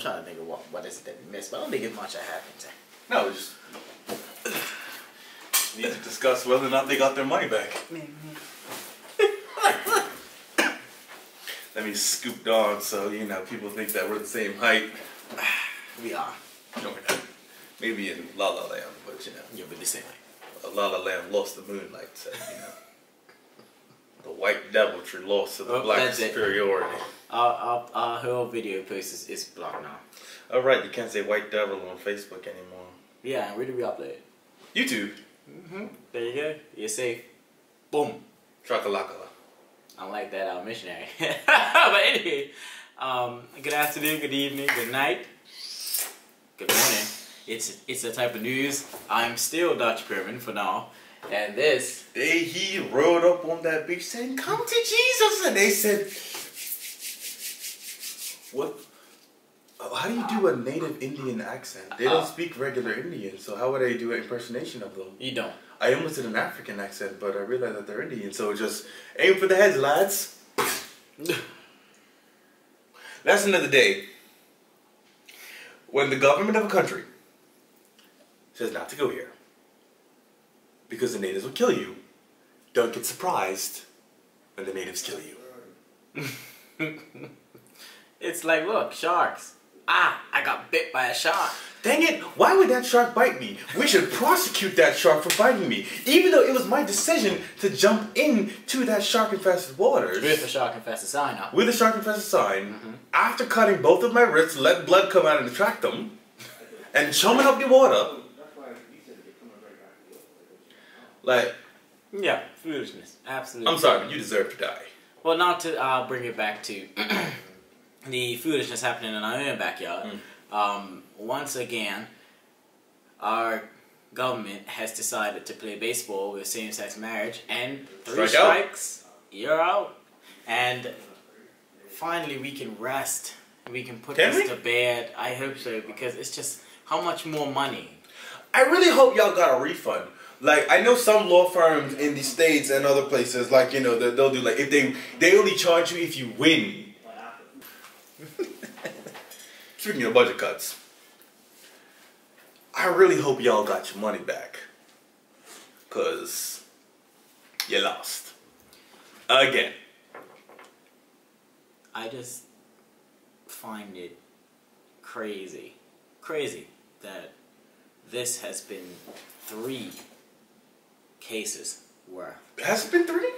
trying to think of what is it that we missed, but I don't think it's much that happened. No, just need to discuss whether or not they got their money back. Let me scoop down so people think that we're the same height. We are. No, we're not. Maybe in La La Land, but Yeah, we're the same height. La La Land lost the moonlight, so the white deviltry lost to the black superiority. Our whole video post is blocked now. Oh right, you can't say white devil on Facebook anymore. Yeah, and where do we upload it? YouTube. There you go. You're safe. Boom. Trakalaka. Unlike that missionary. But anyway, good afternoon, good evening, good night, good morning. It's a type of news. I'm still Dutch Pyramid for now. And this day he rode up on that beach saying, "Come to Jesus," and they said, "What? How do you do a native Indian accent? They don't speak regular Indian, so how would I do an impersonation of them?" You don't. I almost did an African accent, but I realized that they're Indian, so just aim for the heads, lads. Lesson of the day: when the government of a country says not to go here because the natives will kill you, don't get surprised when the natives kill you. It's like, look, sharks. I got bit by a shark. Dang it, why would that shark bite me? We should prosecute that shark for biting me, even though it was my decision to jump into that shark-infested waters. With a shark-infested sign up. With a shark-infested sign, after cutting both of my wrists, let blood come out and attract them, and chumming up the water. Like, yeah, foolishness. Absolutely. I'm sorry, but you deserve to die. Well, not to bring it back to the foolishness happening in our own backyard. Once again, our government has decided to play baseball with same-sex marriage, and 3 strikes, you're out. And finally we can rest. We can put this to bed. I hope so, because it's just how much more money. I really hope y'all got a refund. Like, I know some law firms in the States and other places, like, they'll do, like, if they only charge you if you win. Speaking of budget cuts, I really hope y'all got your money back, because you lost. Again. I just find it crazy that this has been 3 cases worth. Has it been 3?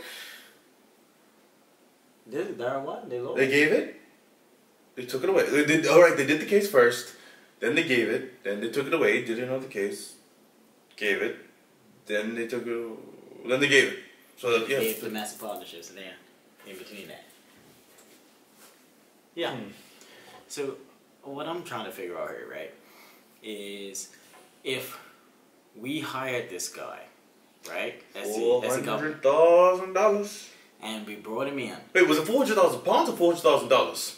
There are what? They gave it. They took it away. They did, alright, they did the case first. Then they gave it. Then they took it away. Did another case. Gave it. Then they took it. Then they gave it. So yeah. Gave the massive partnerships in there. In between that. Yeah. So what I'm trying to figure out here, right, is if we hired this guy, right? $400,000. And we brought him in. Wait, was it £400,000 or $400,000?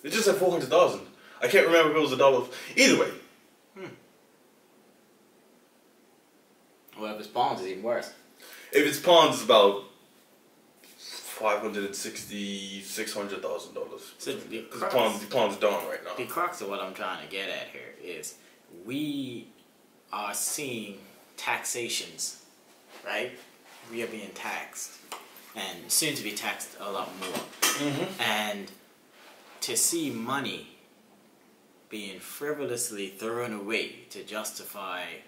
It just said 400,000. I can't remember if it was a dollar. Either way. Well, if it's pawns, it's even worse. If it's pawns, it's about $560,000, $600,000. So the pawns down right now. The crux of what I'm trying to get at here is we are seeing taxations, right? We are being taxed, and soon to be taxed a lot more. And to see money being frivolously thrown away to justify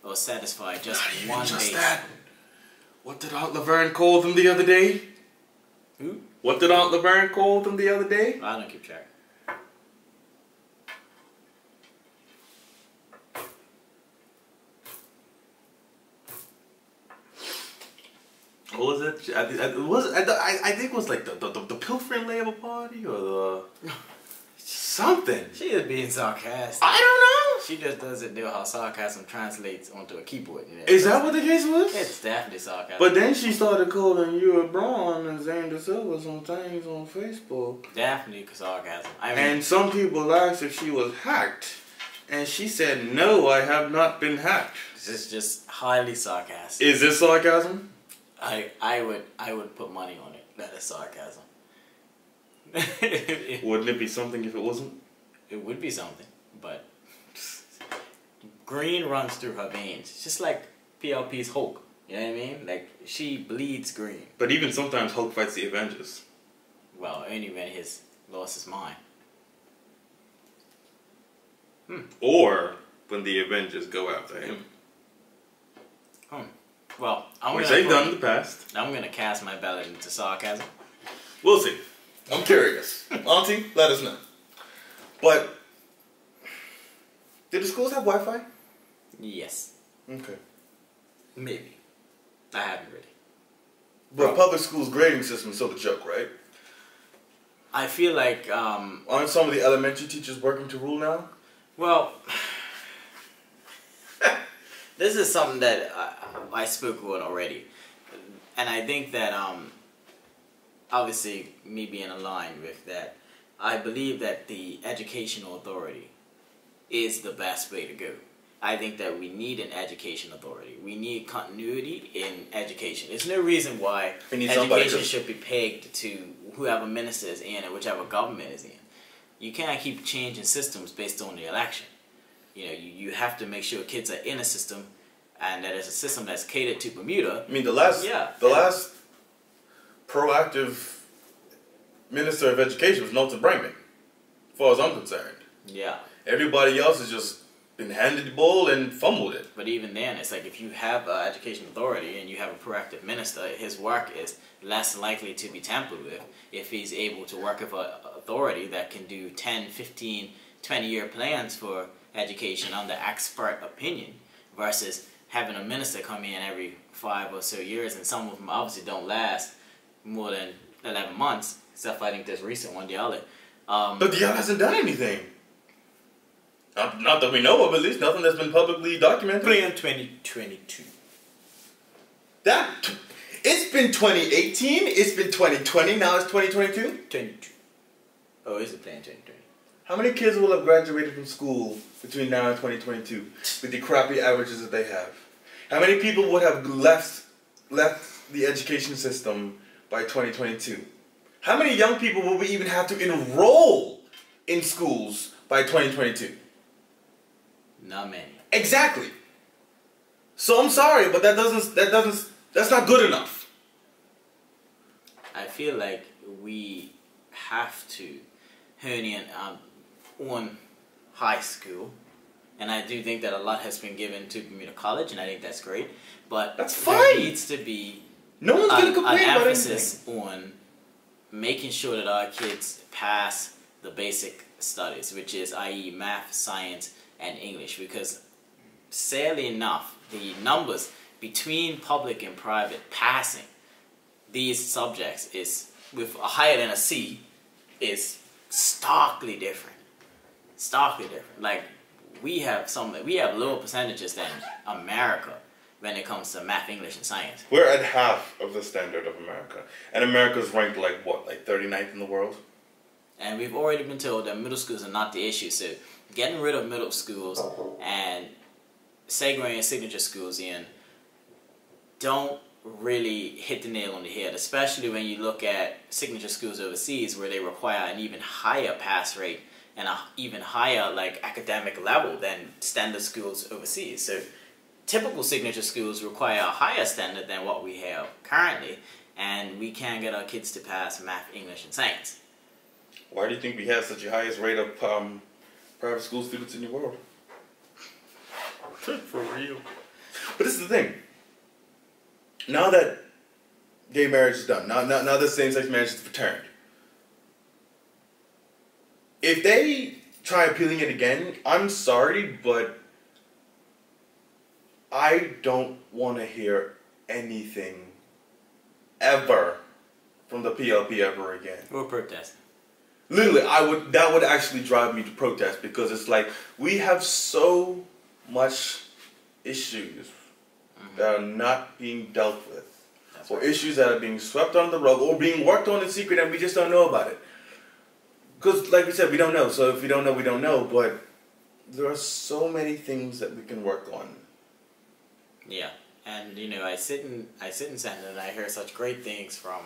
or satisfy just one base. That. What did Aunt Laverne call them the other day? Who? What did Aunt Laverne call them the other day? I don't keep track. What was it? I think it was like the Pilfering Labor Party or the something. She is being sarcastic. I don't know. She just doesn't know how sarcasm translates onto a keyboard. Is that what the case was? It's definitely sarcasm. But then she started calling you a Braun and Zane Da Silva some things on Facebook. Definitely sarcasm. I mean, and some people asked if she was hacked, and she said, "No, I have not been hacked." This is just highly sarcastic. Is this sarcasm? I would put money on it. That is sarcasm. Wouldn't it be something if it wasn't? It would be something, but green runs through her veins. It's just like PLP's Hulk. You know what I mean? Like, she bleeds green. But even sometimes Hulk fights the Avengers. Well, only when he's lost his mind. Or when the Avengers go after him. Well, which they've done in the past. I'm going to cast my ballot into sarcasm. We'll see. I'm curious. Auntie, let us know. But, did the schools have Wi-Fi? Yes. Okay. Maybe. I haven't really. But public schools' grading system is still a joke, right? I feel like... aren't some of the elementary teachers working to rule now? Well, this is something that I spoke on already. And I think that, obviously, me being aligned with that, I believe that the educational authority is the best way to go. I think that we need an education authority. We need continuity in education. There's no reason why education should be pegged to whoever minister is in and whichever government is in. You can't keep changing systems based on the election. You know, you have to make sure kids are in a system, and that it's a system that's catered to Bermuda. I mean, the last proactive minister of education was Milton Bregman, as far as I'm concerned. Yeah. Everybody else has just been handed the ball and fumbled it. But even then, it's like if you have an education authority and you have a proactive minister, his work is less likely to be tampered with if he's able to work with an authority that can do 10, 15, 20-year plans for education under expert opinion versus having a minister come in every 5 or so years, and some of them obviously don't last more than 11 months, except for I think this recent one, Diallo. But Diallo hasn't done anything. Not that we know of, at least. Nothing that's been publicly documented. Plan 2022. It's been 2018, it's been 2020, now it's 2022? 22. Oh, is it Plan 2020? How many kids will have graduated from school between now and 2022 with the crappy averages that they have? How many people would have left the education system by 2022? How many young people will we even have to enroll in schools by 2022? Not many. Exactly. So I'm sorry, but that's not good enough. I feel like we have to hone in on high school, and I do think that a lot has been given to Bermuda College, and I think that's great. But that's fine. There needs to be no one's going to complain an about emphasis anything on making sure that our kids pass the basic studies, which is i.e. math, science, and English, because sadly enough, the numbers between public and private passing these subjects is with a higher than a C is starkly different. Starkly different. Like we have lower percentages than America when it comes to math, English, and science. We're at half of the standard of America, and America's ranked like 39th in the world. And we've already been told that middle schools are not the issue. So getting rid of middle schools and segregating signature schools in don't really hit the nail on the head, especially when you look at signature schools overseas where they require an even higher pass rate and an even higher academic level than standard schools overseas. So typical signature schools require a higher standard than what we have currently, and we can't get our kids to pass math, English, and science. Why do you think we have such a highest rate of private school students in the world? For real. But this is the thing. Now that gay marriage is done, now that same-sex marriage is returned, if they try appealing it again, I'm sorry, but I don't want to hear anything ever from the PLP ever again. We'll protest. Literally, that would actually drive me to protest, because it's like we have so much issues that are not being dealt with, or issues that are being swept under the rug or being worked on in secret and we just don't know about it. Because, like we said, we don't know. So if we don't know, we don't know. But there are so many things that we can work on. Yeah, and I sit in Senate and I hear such great things from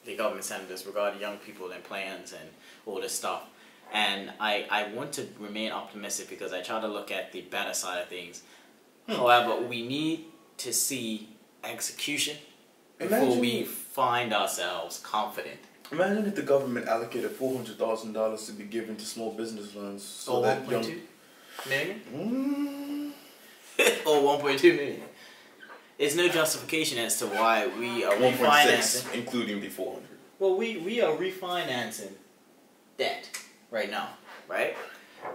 the government senators regarding young people and plans and all this stuff. And I want to remain optimistic because I try to look at the better side of things. However, we need to see execution before we find ourselves confident. Imagine if the government allocated $400,000 to be given to small business loans. So that 1.2 million? Or 1.2 million. There's no justification as to why we are 1.6, refinancing. including the 400. Well, we are refinancing debt right now, right?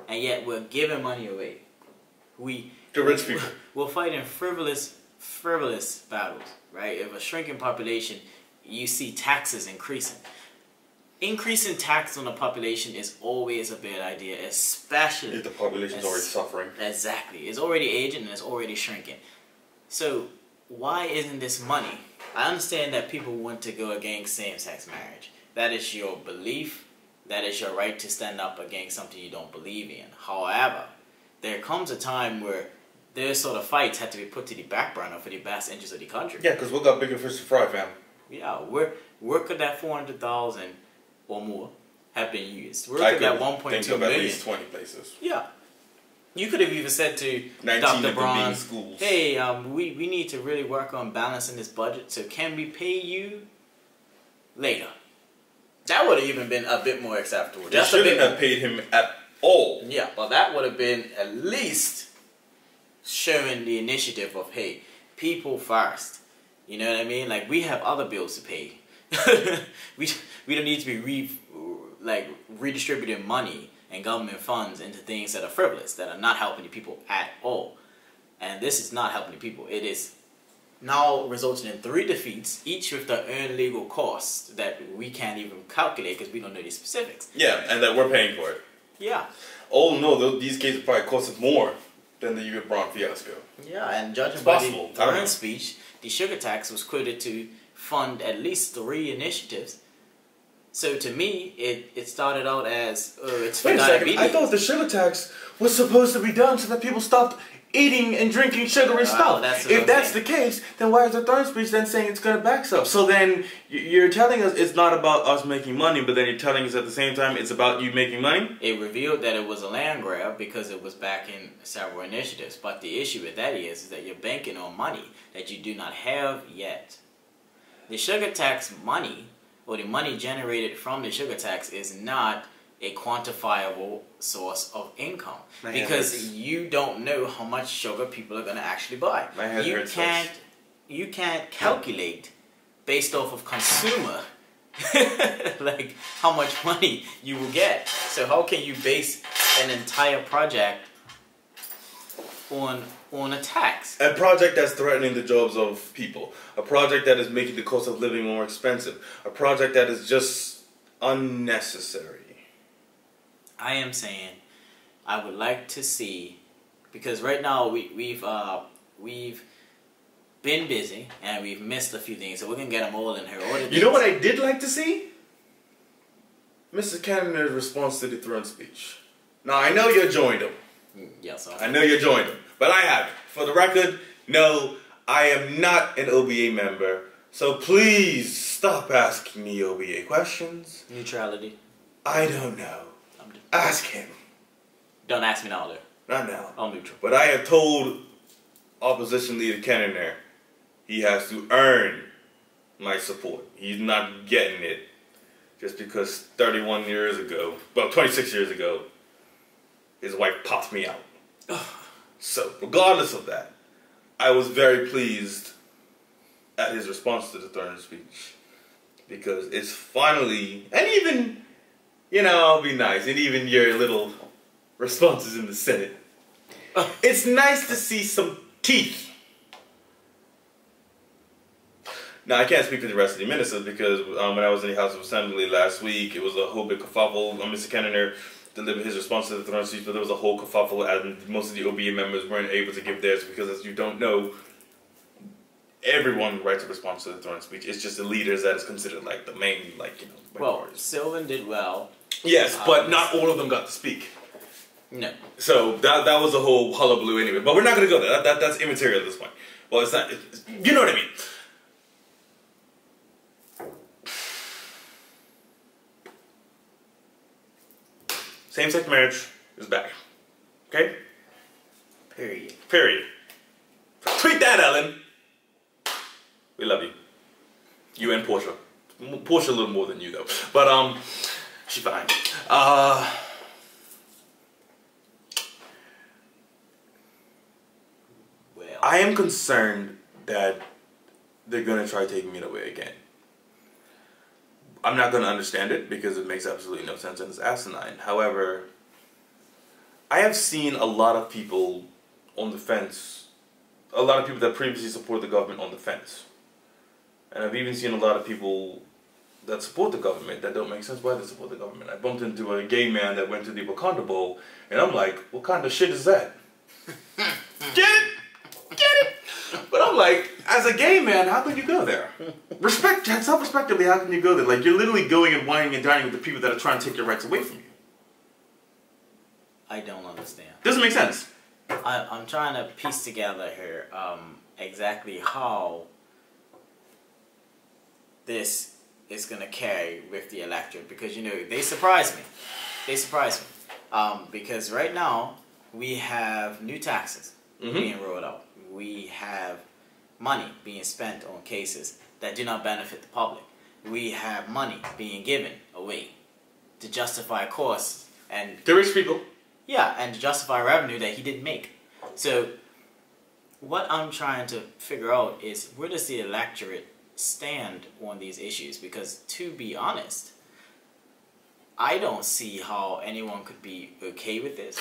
And yet we're giving money away. The rich people. We're fighting frivolous battles, right? If a shrinking population, you see taxes increasing. Increasing tax on the population is always a bad idea, especially if the population is already suffering. Exactly. It's already aging and it's already shrinking. So why isn't this money? I understand that people want to go against same-sex marriage. That is your belief. That is your right to stand up against something you don't believe in. However, there comes a time where those sort of fights have to be put to the back burner for the best interest of the country. Yeah, because we got bigger fish to fry, fam. Yeah, where could that 400,000 or more have been used? Where could that 1.2 think of million? At least 20 places. Yeah. You could have even said to 19 Dr. of them Braun, being schools. hey, we need to really work on balancing this budget, so can we pay you later? That would have even been a bit more acceptable. They shouldn't have paid him at all. Yeah, but that would have been at least showing the initiative of, hey, people first. You know what I mean? Like, we have other bills to pay. we don't need to be redistributing money and government funds into things that are frivolous, that are not helping the people at all. And this is not helping the people. It is now resulting in 3 defeats, each with their own legal costs that we can't even calculate because we don't know the specifics. Yeah, and that we're paying for it. Yeah. Oh no, these cases probably cost us more than the U.S. Braun fiasco. Yeah, and judging by the Braun speech, the sugar tax was quoted to fund at least 3 initiatives. So to me, it started out as, it's for diabetes. I thought the sugar tax was supposed to be done so that people stopped eating and drinking sugary stuff. If that's the case, then why is the third speech then saying it's going to back up? So then you're telling us it's not about us making money, but then you're telling us at the same time it's about you making money? It revealed that it was a land grab because it was backing several initiatives. But the issue with that is that you're banking on money that you do not have yet. The sugar tax money, or the money generated from the sugar tax, is not a quantifiable source of income because you don't know how much sugar people are going to actually buy. You can't calculate based off of consumer like how much money you will get. So how can you base an entire project on a tax? A project that's threatening the jobs of people. A project that is making the cost of living more expensive. A project that is just unnecessary. I am saying I would like to see, because right now we've been busy and we've missed a few things, so we're gonna get them all in her order. You know what I did like to see? Mr. Cannoner's response to the throne speech. Now I know you joined him. Yes, I know you joined him, but I haven't. For the record, no, I am not an OBA member, so please stop asking me OBA questions. Neutrality. I don't know. Ask him. Don't ask me now, though. Not now. I'm neutral. But I have told opposition leader Cannoner he has to earn my support. He's not getting it just because 26 years ago, his wife popped me out. So, regardless of that, I was very pleased at his response to the third speech because it's finally, and even, you know, I'll be nice, and even your little responses in the Senate. It's nice to see some teeth. Now, I can't speak for the rest of the ministers because when I was in the House of Assembly last week, it was a whole big kerfuffle. Mr. Cannoner delivered his response to the throne speech, but there was a whole kerfuffle, and most of the OBA members weren't able to give theirs because, as you don't know, everyone writes a response to the throne speech. It's just the leaders that is considered like the main, Well, Sylvan did well. Yes, but not all of them got to speak. No. So that was a whole hullabaloo anyway. But we're not going to go there. That's immaterial at this point. Well, it's not. You know what I mean. Same-sex marriage is back. Okay? Period. Period. Tweet that, Ellen. We love you. You and Portia. Portia a little more than you, though. But, she's fine. Well, I am concerned that they're going to try taking it away again. I'm not going to understand it because it makes absolutely no sense and it's asinine. However, I have seen a lot of people on the fence, a lot of people that previously supported the government on the fence. And I've even seen a lot of people that support the government that don't make sense why they support the government. I bumped into a gay man that went to the Wakanda Bowl, and I'm like, what kind of shit is that? Get it? Get it? But I'm like, as a gay man, how can you go there? Self-respectively, how can you go there? Like, you're literally going and whining and dining with the people that are trying to take your rights away from you. I don't understand. Doesn't make sense. I'm trying to piece together here exactly how this is going to carry with the electorate, because, you know, they surprise me. They surprise me. Because right now, we have new taxes being rolled out. We have money being spent on cases that do not benefit the public. We have money being given away to justify costs and to rich people. Yeah, and to justify revenue that he didn't make. So what I'm trying to figure out is, where does the electorate stand on these issues? Because, to be honest, I don't see how anyone could be okay with this.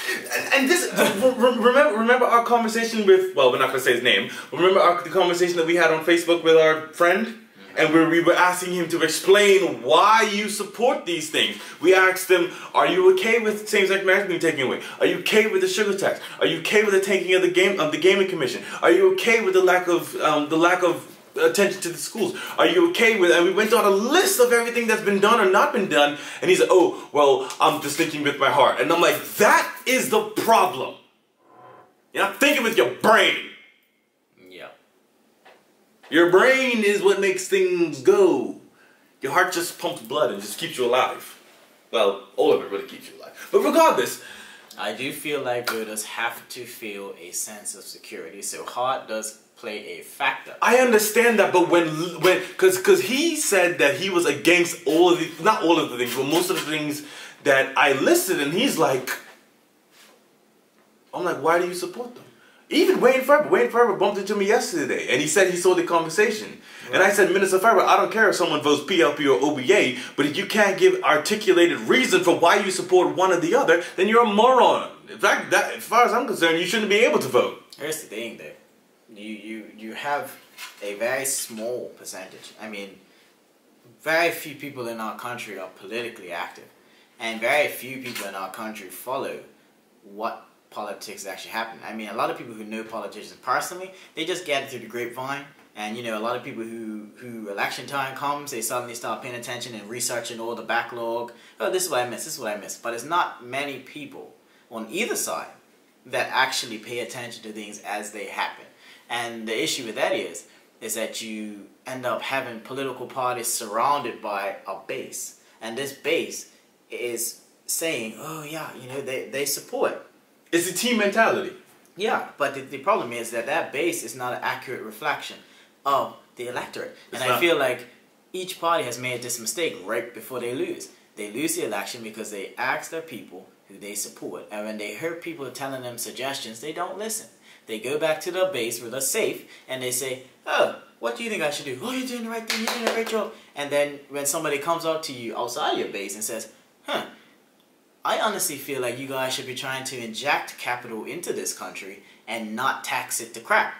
And this, remember our conversation with, well, we're not going to say his name, but remember the conversation that we had on Facebook with our friend? And where we were asking him to explain why you support these things. We asked him, are you okay with same-sex marriage being taken away? Are you okay with the sugar tax? Are you okay with the taking of the gaming commission? Are you okay with the lack of attention to the schools? Are you okay with, and we went down a list of everything that's been done or not been done, and he's like, oh, well, I'm just thinking with my heart. And I'm like, that is the problem. You're not thinking with your brain. Yeah. Your brain is what makes things go. Your heart just pumps blood and just keeps you alive. Well, all of it really keeps you alive. But regardless, I do feel like voters have to feel a sense of security, so heart does play a factor. I understand that, but because he said that he was against all of the, not all of the things, but most of the things that I listed, and he's like, I'm like, why do you support them? Even Wayne Farber bumped into me yesterday, and he said he saw the conversation. Right. And I said, Minister Farber, I don't care if someone votes PLP or OBA, but if you can't give articulated reason for why you support one or the other, then you're a moron. In fact, as far as I'm concerned, you shouldn't be able to vote. Here's the thing, though. You have a very small percentage. I mean, very few people in our country are politically active, and very few people in our country follow what politics actually happen. I mean, a lot of people who know politicians personally, they just get it through the grapevine, and, you know, a lot of people who election time comes, they suddenly start paying attention and researching all the backlog. Oh, this is what I missed, this is what I missed. But it's not many people on either side that actually pay attention to things as they happen. And the issue with that is that you end up having political parties surrounded by a base. And this base is saying, oh yeah, you know, they support. It's a team mentality. Yeah, but the problem is that base is not an accurate reflection of the electorate. And I feel like each party has made this mistake right before they lose. They lose the election because they ask their people who they support. And when they hear people telling them suggestions, they don't listen. They go back to their base where they're safe, and they say, oh, what do you think I should do? Oh, you're doing the right thing, you're doing a great job. And then when somebody comes up to you outside your base and says, I honestly feel like you guys should be trying to inject capital into this country and not tax it to crap.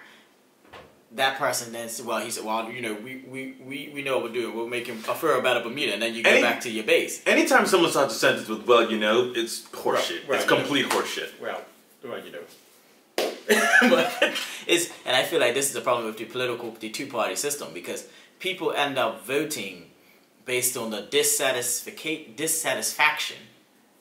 That person then said, well, he said, well, you know, we know what we're doing. We'll make him a fur about a Bermuda, and then you go back to your base. Anytime someone starts a sentence with, well, you know, it's horseshit. Well, it's complete horseshit. Well, you know. But and I feel like this is the problem with the two-party system, because people end up voting based on the dissatisfaction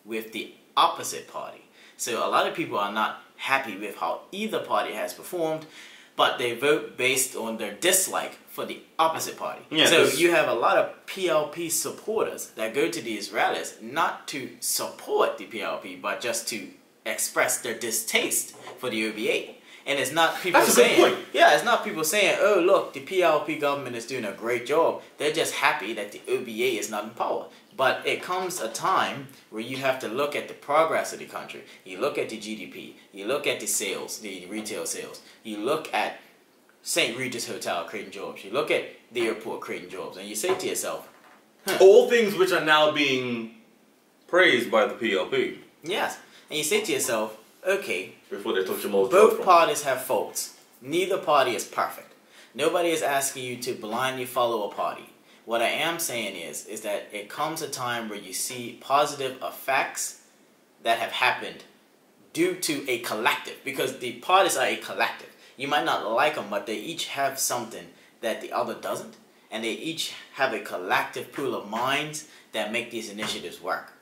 with the opposite party. So a lot of people are not happy with how either party has performed. but they vote based on their dislike for the opposite party. Yeah, so you have a lot of PLP supporters that go to these rallies not to support the PLP, but just to express their distaste for the OBA. And it's not people saying, yeah, it's not people saying, oh look, the PLP government is doing a great job. They're just happy that the OBA is not in power. But it comes a time where you have to look at the progress of the country. You look at the GDP. You look at the sales, the retail sales. You look at St. Regis Hotel creating jobs. You look at the airport creating jobs. And you say to yourself, all things which are now being praised by the PLP. Yes. And you say to yourself, okay, before they took your most both parties have faults. Neither party is perfect. Nobody is asking you to blindly follow a party. What I am saying is that it comes a time where you see positive effects that have happened due to a collective, because the parties are a collective. You might not like them, but they each have something that the other doesn't, and they each have a collective pool of minds that make these initiatives work.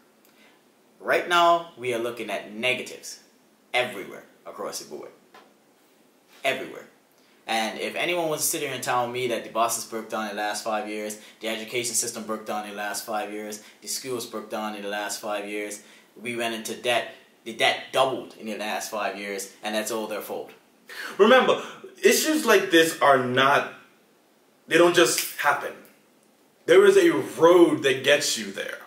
Right now, we are looking at negatives everywhere across the board. Everywhere. And if anyone was to sit here and tell me that the buses broke down in the last 5 years, the education system broke down in the last 5 years, the schools broke down in the last 5 years, we went into debt, the debt doubled in the last 5 years, and that's all their fault. Remember, issues like this are not, they don't just happen. There is a road that gets you there.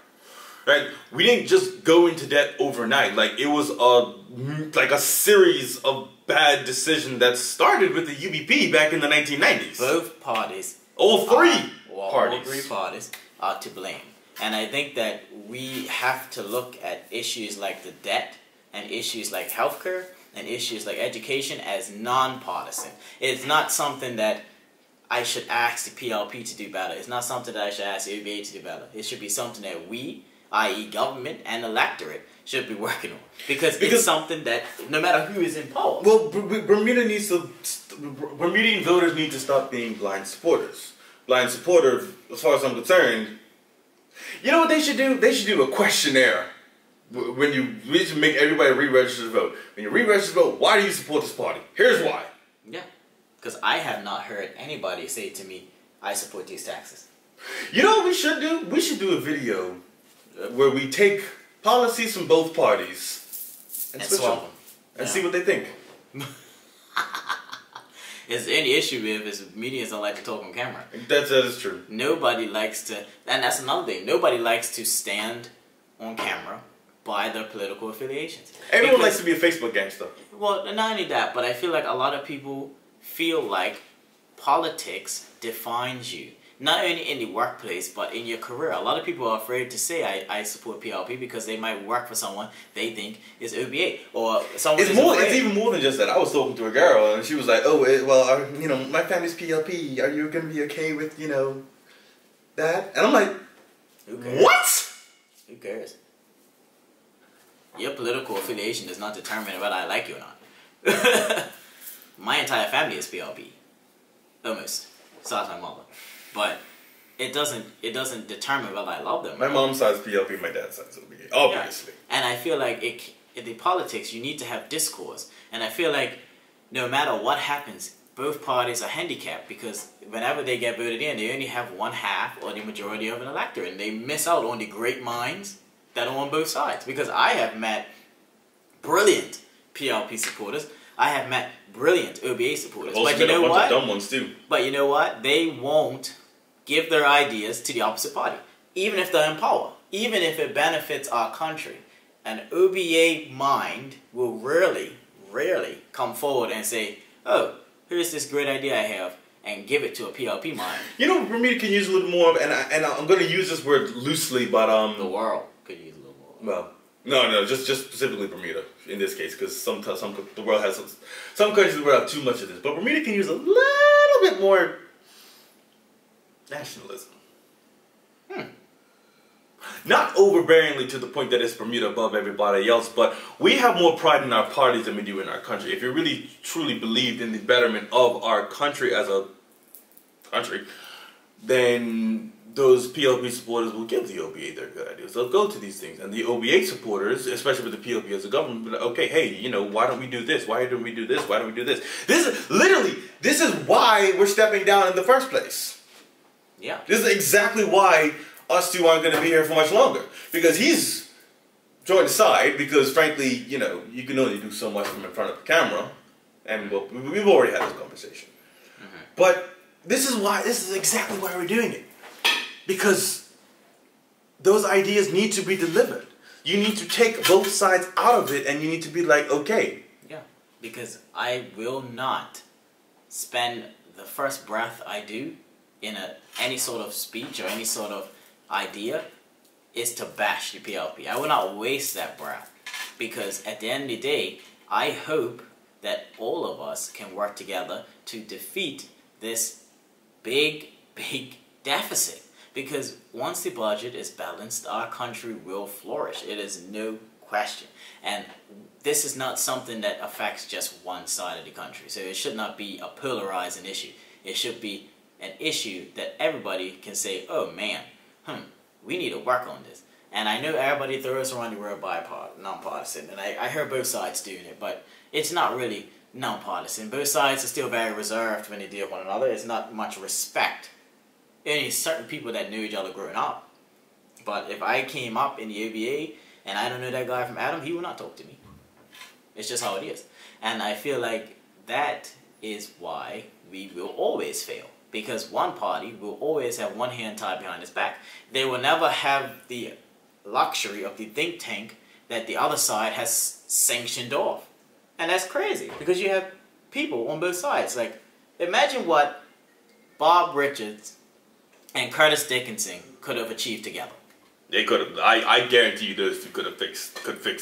Right? We didn't just go into debt overnight. Like, it was a series of bad decisions that started with the UBP back in the 1990s. Both parties. All three parties. All three parties are to blame. And I think that we have to look at issues like the debt and issues like healthcare and issues like education as non-partisan. It's not something that I should ask the PLP to do better. It's not something that I should ask the OBA to do better. It should be something that we, i.e. government and electorate, should be working on. Because it's something that, no matter who is in power. Well, Bermudian voters need to stop being blind supporters. Blind supporters, as far as I'm concerned, you know what they should do? They should do a questionnaire. We should make everybody re-register to vote. When you re-register to vote, why do you support this party? Here's why. Yeah. Because I have not heard anybody say to me, I support these taxes. You know what we should do? We should do a video where we take policies from both parties and switch them and see what they think. Is any issue is medias don't like to talk on camera. That is true. Nobody likes to, and that's another thing. Nobody likes to stand on camera by their political affiliations. Everyone likes to be a Facebook gangster. Well, not only that, but I feel like a lot of people feel like politics defines you. Not only in the workplace, but in your career. A lot of people are afraid to say, I support PLP because they might work for someone they think is OBA. Or someone It's even more than just that. I was talking to a girl, and she was like, oh, my family's PLP. Are you going to be okay with, that? And I'm like, who cares? What? Who cares? Your political affiliation does not determine whether I like you or not. My entire family is PLP. Almost. Besides my mother. But it doesn't determine whether I love them. My mom's side's PLP, my dad's side's OBA, obviously. Yeah. And I feel like in the politics, you need to have discourse. And I feel like no matter what happens, both parties are handicapped because whenever they get voted in, they only have one half or the majority of an electorate. And they miss out on the great minds that are on both sides. Because I have met brilliant PLP supporters. I have met brilliant OBA supporters. But you know what? A bunch of dumb ones too. But you know what? They won't give their ideas to the opposite party, even if they're in power, even if it benefits our country. An OBA mind will rarely come forward and say, oh, here's this great idea I have, and give it to a PLP mind. You know, Bermuda can use a little more of, and I'm going to use this word loosely, but the world could use a little more. Well, no, just specifically Bermuda in this case, because the world has some countries where have too much of this, but Bermuda can use a little bit more nationalism. Not overbearingly to the point that it's Bermuda above everybody else, but we have more pride in our parties than we do in our country. If you really truly believed in the betterment of our country as a country, then those PLP supporters will give the OBA their good ideas. They'll go to these things. And the OBA supporters, especially with the PLP as a government, will be like, okay, hey, you know, why don't we do this? Why don't we do this? Why don't we do this? This is why we're stepping down in the first place. Yeah. This is exactly why us two aren't going to be here for much longer. Because he's joined the side because, frankly, you know, you can only do so much from in front of the camera. And we've already had this conversation. Mm-hmm. But this is exactly why we're doing it. Because those ideas need to be delivered. You need to take both sides out of it and you need to be like, okay. Yeah, because I will not spend the first breath I do in any sort of speech or any sort of idea is to bash the PLP. I will not waste that breath because at the end of the day, I hope that all of us can work together to defeat this big deficit. Because once the budget is balanced, our country will flourish. It is no question. And this is not something that affects just one side of the country. So it should not be a polarizing issue. It should be an issue that everybody can say, oh man, we need to work on this. And I know everybody throws around the word nonpartisan, and I hear both sides doing it, but it's not really nonpartisan. Both sides are still very reserved when they deal with one another. It's not much respect. Any certain people that knew each other growing up. But if I came up in the OBA and I don't know that guy from Adam, he will not talk to me. It's just how it is. And I feel like that is why we will always fail. Because one party will always have one hand tied behind its back. They will never have the luxury of the think tank that the other side has sanctioned off. And that's crazy. Because you have people on both sides. Like, imagine what Bob Richards and Curtis Dickinson could have achieved together. They could have. I guarantee you those two could fix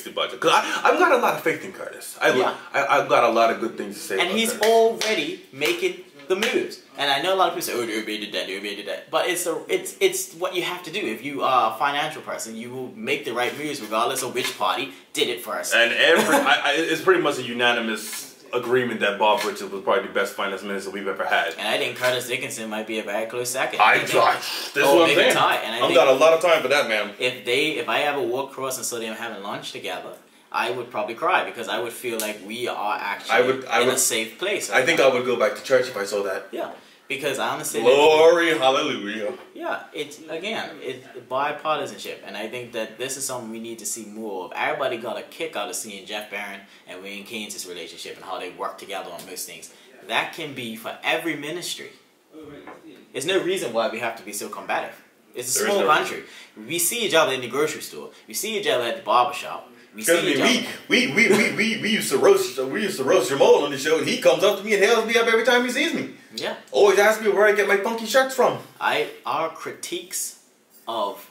the budget. Because I've got a lot of faith in Curtis. I've got a lot of good things to say and about he's Curtis. already making the moves. And I know a lot of people say, oh, the OBA did that, the OBA did that. But it's what you have to do. If you are a financial person, you will make the right moves regardless of which party did it first. And it's pretty much a unanimous agreement that Bob Richards was probably the best finance minister we've ever had. And I think Curtis Dickinson might be a very close second. This is what I'm saying. I've got a lot of time for that, man. If I ever walked across and saw them having lunch together, I would probably cry because I would feel like we are actually in a safe place. I think I would go back to church if I saw that. Yeah. Because I understand. Glory, hallelujah. Yeah, it's bipartisanship, and I think that this is something we need to see more of. Everybody got a kick out of seeing Jeff Barron and Wayne Keynes' relationship and how they work together on most things. That can be for every ministry. There's no reason why we have to be so combative. It's a small country. We see each other in the grocery store. We see each other at the barbershop. We used to roast Jamal on the show, and he comes up to me and hails me up every time he sees me. Yeah. Always asks me where I get my funky shirts from. Our critiques of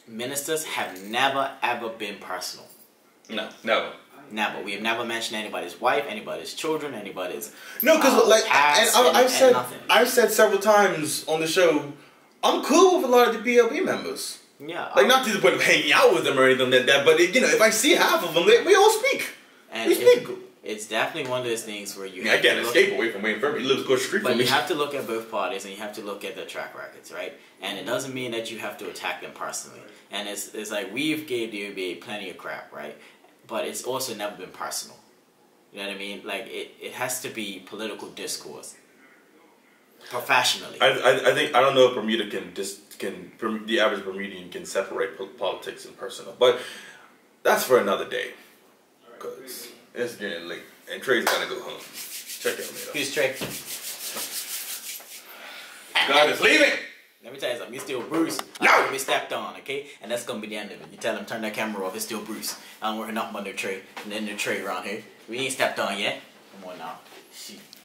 ministers have never ever been personal. No, never. Never. We have never mentioned anybody's wife, anybody's children, anybody's I've said several times on the show, I'm cool with a lot of the PLP members. Yeah. Like, not to the point of hanging out with them or anything like that, but, you know, if I see half of them, we all speak. And we speak. It's definitely one of those things where you I can't escape away from Wayne Furby. He lives across the street from me. But you have to look at both parties, and you have to look at their track records, right? And it doesn't mean that you have to attack them personally. And it's like, we've gave the OBA plenty of crap, right? But it's also never been personal. You know what I mean? Like, it has to be political discourse. Professionally. I don't know if Bermuda the average Bermudian can separate politics and personal, but that's for another day. Because it's getting late, and Trey's gotta go home. Check out me. Who's Trey? God is leaving. Let me tell you something. You're still Bruce. I'm gonna be stepped on, okay? And that's gonna be the end of it. You tell him turn that camera off. It's still Bruce. I'm working up under Trey, and then the Trey around here. We ain't stepped on yet. Come on now.